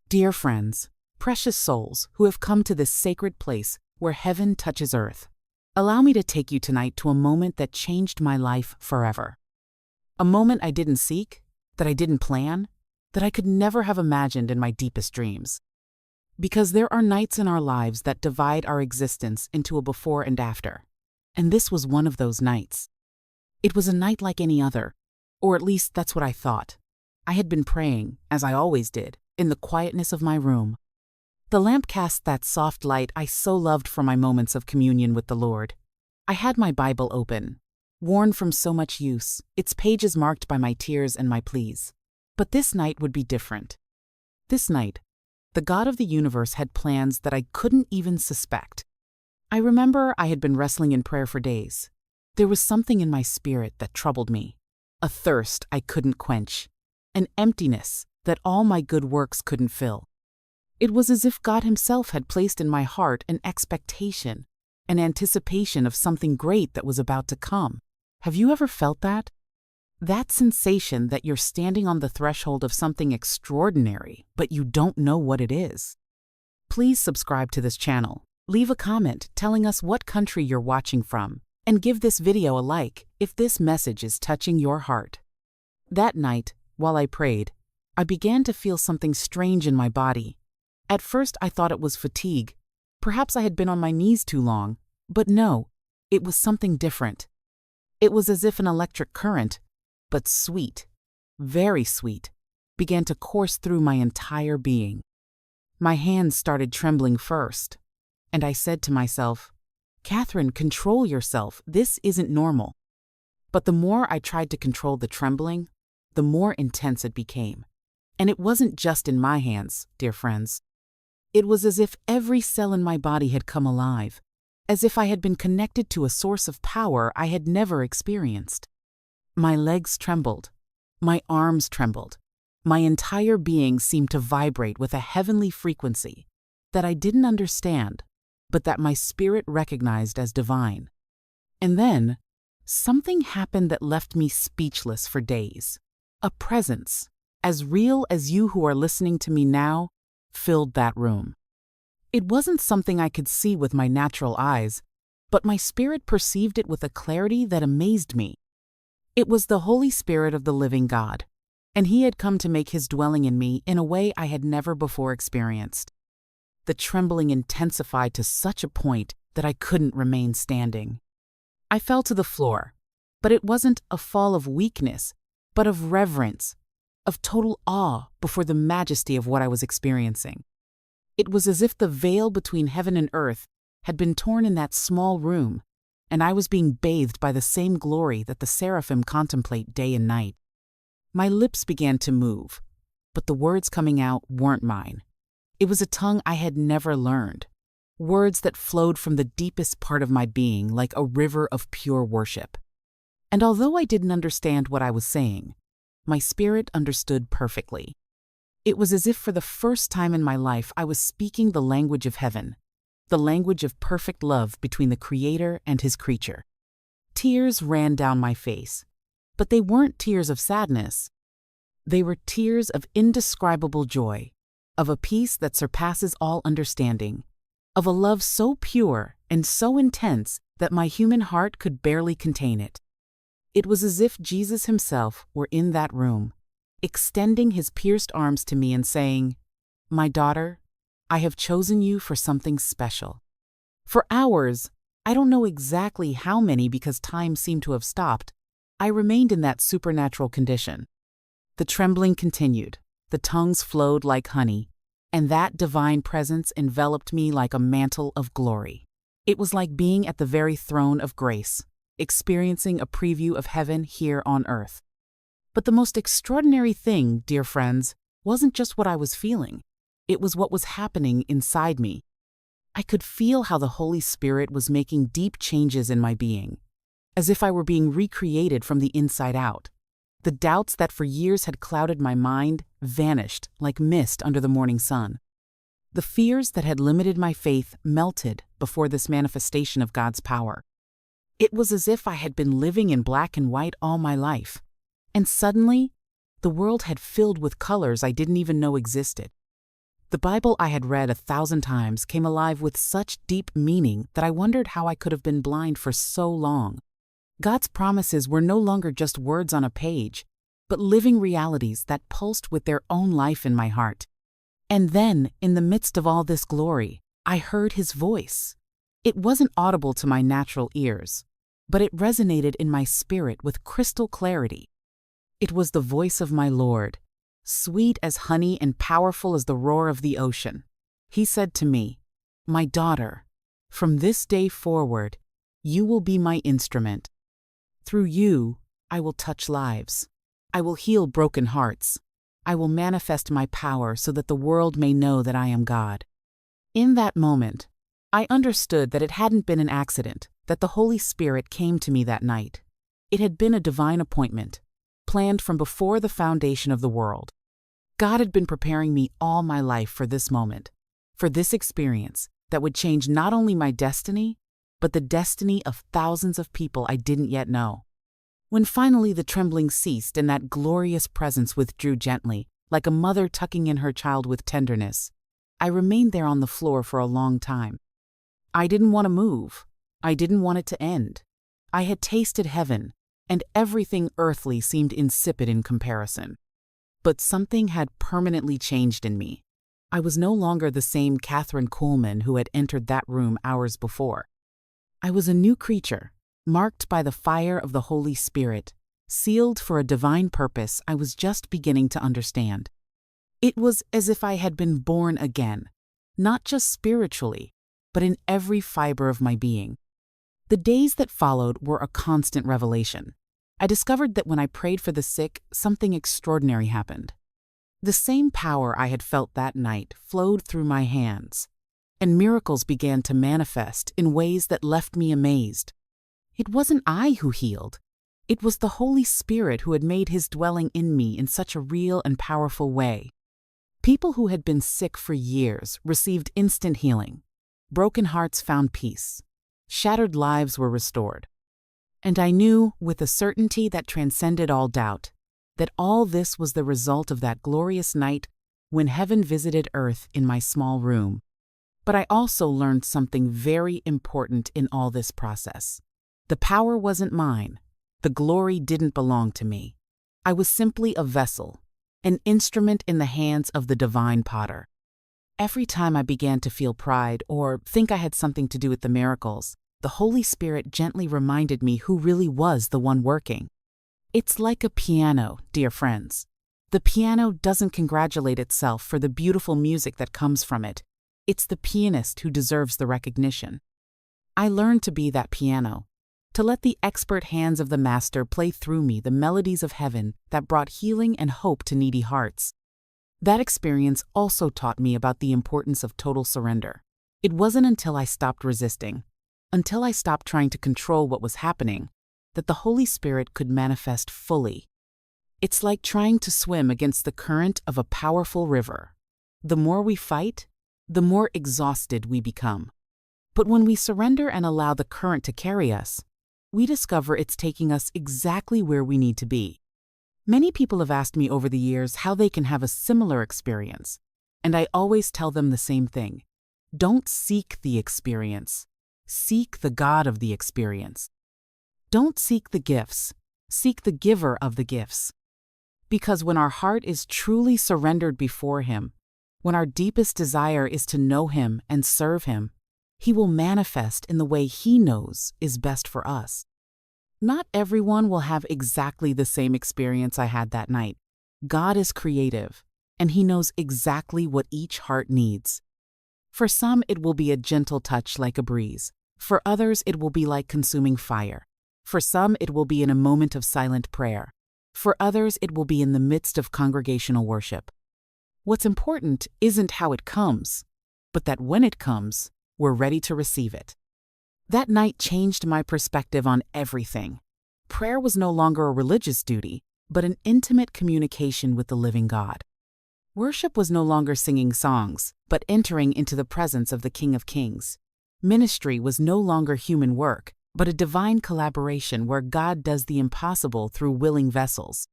Dear friends, precious souls who have come to this sacred place where heaven touches earth, allow me to take you tonight to a moment that changed my life forever. A moment I didn't seek, that I didn't plan, that I could never have imagined in my deepest dreams. Because there are nights in our lives that divide our existence into a before and after. And this was one of those nights. It was a night like any other, or at least that's what I thought. I had been praying, as I always did, in the quietness of my room. The lamp cast that soft light I so loved for my moments of communion with the Lord. I had my Bible open, worn from so much use, its pages marked by my tears and my pleas. But this night would be different. This night, the God of the universe had plans that I couldn't even suspect. I remember I had been wrestling in prayer for days. There was something in my spirit that troubled me, a thirst I couldn't quench, an emptiness that all my good works couldn't fill. It was as if God Himself had placed in my heart an expectation, an anticipation of something great that was about to come. Have you ever felt that? That sensation that you're standing on the threshold of something extraordinary, but you don't know what it is. Please subscribe to this channel, leave a comment telling us what country you're watching from, and give this video a like if this message is touching your heart. That night, while I prayed, I began to feel something strange in my body. At first I thought it was fatigue. Perhaps I had been on my knees too long, but no, it was something different. It was as if an electric current, but sweet, very sweet, began to course through my entire being. My hands started trembling first, and I said to myself, "Catherine, control yourself, this isn't normal." But the more I tried to control the trembling, the more intense it became. And it wasn't just in my hands, dear friends. It was as if every cell in my body had come alive, as if I had been connected to a source of power I had never experienced. My legs trembled, my arms trembled, my entire being seemed to vibrate with a heavenly frequency that I didn't understand, but that my spirit recognized as divine. And then, something happened that left me speechless for days. A presence, as real as you who are listening to me now, filled that room. It wasn't something I could see with my natural eyes, but my spirit perceived it with a clarity that amazed me. It was the Holy Spirit of the living God, and He had come to make His dwelling in me in a way I had never before experienced. The trembling intensified to such a point that I couldn't remain standing. I fell to the floor, but it wasn't a fall of weakness, but of reverence, of total awe before the majesty of what I was experiencing. It was as if the veil between heaven and earth had been torn in that small room, and I was being bathed by the same glory that the seraphim contemplate day and night. My lips began to move, but the words coming out weren't mine. It was a tongue I had never learned, words that flowed from the deepest part of my being like a river of pure worship. And although I didn't understand what I was saying, my spirit understood perfectly. It was as if for the first time in my life I was speaking the language of heaven, the language of perfect love between the Creator and His creature. Tears ran down my face, but they weren't tears of sadness. They were tears of indescribable joy, of a peace that surpasses all understanding, of a love so pure and so intense that my human heart could barely contain it. It was as if Jesus Himself were in that room, extending His pierced arms to me and saying, "My daughter, I have chosen you for something special." For hours, I don't know exactly how many because time seemed to have stopped, I remained in that supernatural condition. The trembling continued, the tongues flowed like honey, and that divine presence enveloped me like a mantle of glory. It was like being at the very throne of grace, experiencing a preview of heaven here on earth. But the most extraordinary thing, dear friends, wasn't just what I was feeling. It was what was happening inside me. I could feel how the Holy Spirit was making deep changes in my being, as if I were being recreated from the inside out. The doubts that for years had clouded my mind vanished like mist under the morning sun. The fears that had limited my faith melted before this manifestation of God's power. It was as if I had been living in black and white all my life, and suddenly, the world had filled with colors I didn't even know existed. The Bible I had read 1,000 times came alive with such deep meaning that I wondered how I could have been blind for so long. God's promises were no longer just words on a page, but living realities that pulsed with their own life in my heart. And then, in the midst of all this glory, I heard His voice. It wasn't audible to my natural ears, but it resonated in my spirit with crystal clarity. It was the voice of my Lord, sweet as honey and powerful as the roar of the ocean. He said to me, "My daughter, from this day forward, you will be my instrument. Through you, I will touch lives. I will heal broken hearts. I will manifest my power so that the world may know that I am God." In that moment, I understood that it hadn't been an accident, that the Holy Spirit came to me that night. It had been a divine appointment, planned from before the foundation of the world. God had been preparing me all my life for this moment, for this experience that would change not only my destiny, but the destiny of thousands of people I didn't yet know. When finally the trembling ceased and that glorious presence withdrew gently, like a mother tucking in her child with tenderness, I remained there on the floor for a long time. I didn't want to move. I didn't want it to end. I had tasted heaven, and everything earthly seemed insipid in comparison. But something had permanently changed in me. I was no longer the same Catherine Kuhlman who had entered that room hours before. I was a new creature, marked by the fire of the Holy Spirit, sealed for a divine purpose I was just beginning to understand. It was as if I had been born again, not just spiritually, but in every fiber of my being. The days that followed were a constant revelation. I discovered that when I prayed for the sick, something extraordinary happened. The same power I had felt that night flowed through my hands, and miracles began to manifest in ways that left me amazed. It wasn't I who healed. It was the Holy Spirit who had made His dwelling in me in such a real and powerful way. People who had been sick for years received instant healing. Broken hearts found peace. Shattered lives were restored. And I knew, with a certainty that transcended all doubt, that all this was the result of that glorious night when heaven visited earth in my small room. But I also learned something very important in all this process. The power wasn't mine. The glory didn't belong to me. I was simply a vessel, an instrument in the hands of the divine potter. Every time I began to feel pride or think I had something to do with the miracles, the Holy Spirit gently reminded me who really was the one working. It's like a piano, dear friends. The piano doesn't congratulate itself for the beautiful music that comes from it. It's the pianist who deserves the recognition. I learned to be that piano, to let the expert hands of the master play through me the melodies of heaven that brought healing and hope to needy hearts. That experience also taught me about the importance of total surrender. It wasn't until I stopped resisting, until I stopped trying to control what was happening, that the Holy Spirit could manifest fully. It's like trying to swim against the current of a powerful river. The more we fight, the more exhausted we become. But when we surrender and allow the current to carry us, we discover it's taking us exactly where we need to be. Many people have asked me over the years how they can have a similar experience, and I always tell them the same thing. Don't seek the experience. Seek the God of the experience. Don't seek the gifts. Seek the giver of the gifts. Because when our heart is truly surrendered before Him, when our deepest desire is to know Him and serve Him, He will manifest in the way He knows is best for us. Not everyone will have exactly the same experience I had that night. God is creative, and He knows exactly what each heart needs. For some, it will be a gentle touch like a breeze. For others, it will be like consuming fire. For some, it will be in a moment of silent prayer. For others, it will be in the midst of congregational worship. What's important isn't how it comes, but that when it comes, we're ready to receive it. That night changed my perspective on everything. Prayer was no longer a religious duty, but an intimate communication with the living God. Worship was no longer singing songs, but entering into the presence of the King of Kings. Ministry was no longer human work, but a divine collaboration where God does the impossible through willing vessels.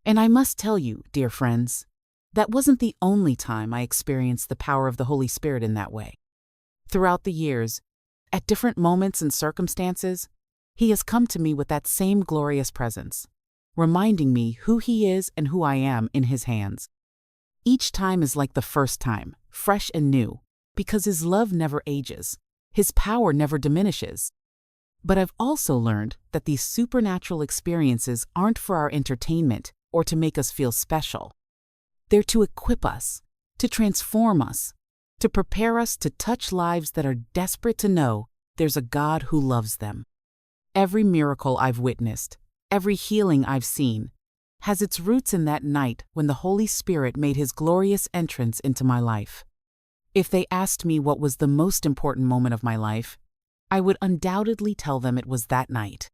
And I must tell you, dear friends, That wasn't the only time I experienced the power of the Holy Spirit in that way. Throughout the years, at different moments and circumstances, He has come to me with that same glorious presence, reminding me who He is and who I am in His hands. Each time is like the first time, fresh and new, because His love never ages, His power never diminishes. But I've also learned that these supernatural experiences aren't for our entertainment or to make us feel special. They're to equip us, to transform us, to prepare us to touch lives that are desperate to know there's a God who loves them. Every miracle I've witnessed, every healing I've seen, has its roots in that night when the Holy Spirit made His glorious entrance into my life. If they asked me what was the most important moment of my life, I would undoubtedly tell them it was that night.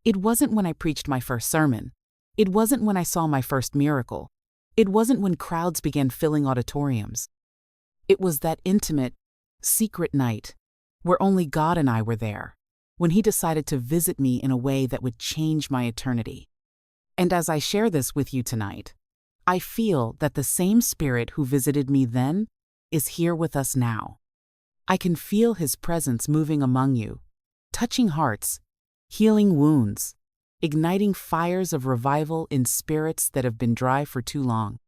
It wasn't when I preached my first sermon. It wasn't when I saw my first miracle. It wasn't when crowds began filling auditoriums. It was that intimate, secret night where only God and I were there, when He decided to visit me in a way that would change my eternity. And as I share this with you tonight, I feel that the same Spirit who visited me then is here with us now. I can feel His presence moving among you, touching hearts, healing wounds, igniting fires of revival in spirits that have been dry for too long.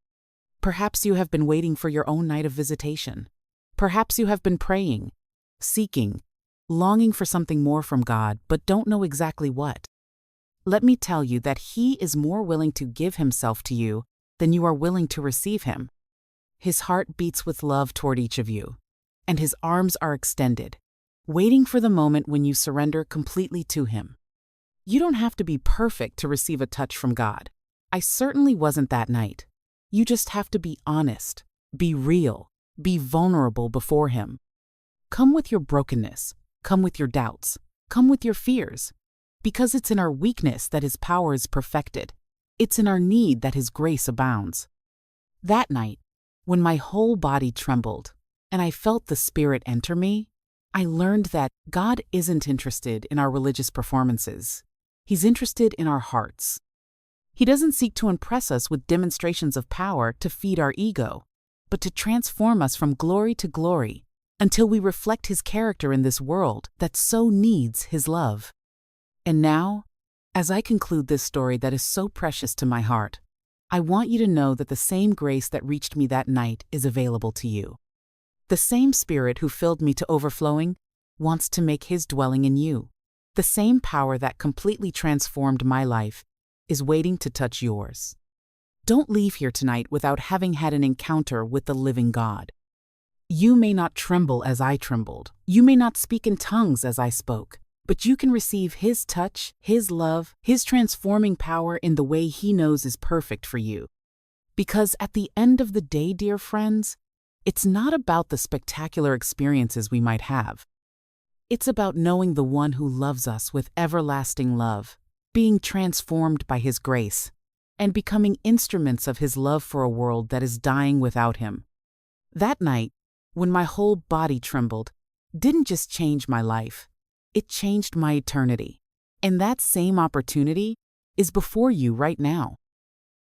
Perhaps you have been waiting for your own night of visitation. Perhaps you have been praying, seeking, longing for something more from God, but don't know exactly what. Let me tell you that He is more willing to give Himself to you than you are willing to receive Him. His heart beats with love toward each of you, and His arms are extended, waiting for the moment when you surrender completely to Him. You don't have to be perfect to receive a touch from God. I certainly wasn't that night. You just have to be honest, be real, be vulnerable before Him. Come with your brokenness, come with your doubts, come with your fears, because it's in our weakness that His power is perfected. It's in our need that His grace abounds. That night, when my whole body trembled and I felt the Spirit enter me, I learned that God isn't interested in our religious performances. He's interested in our hearts. He doesn't seek to impress us with demonstrations of power to feed our ego, but to transform us from glory to glory until we reflect His character in this world that so needs His love. And now, as I conclude this story that is so precious to my heart, I want you to know that the same grace that reached me that night is available to you. The same Spirit who filled me to overflowing wants to make His dwelling in you. The same power that completely transformed my life is waiting to touch yours. Don't leave here tonight without having had an encounter with the living God. You may not tremble as I trembled. You may not speak in tongues as I spoke, but you can receive His touch, His love, His transforming power in the way He knows is perfect for you. Because at the end of the day, dear friends, it's not about the spectacular experiences we might have. It's about knowing the one who loves us with everlasting love, being transformed by His grace, and becoming instruments of His love for a world that is dying without Him. That night, when my whole body trembled, didn't just change my life, it changed my eternity. And that same opportunity is before you right now.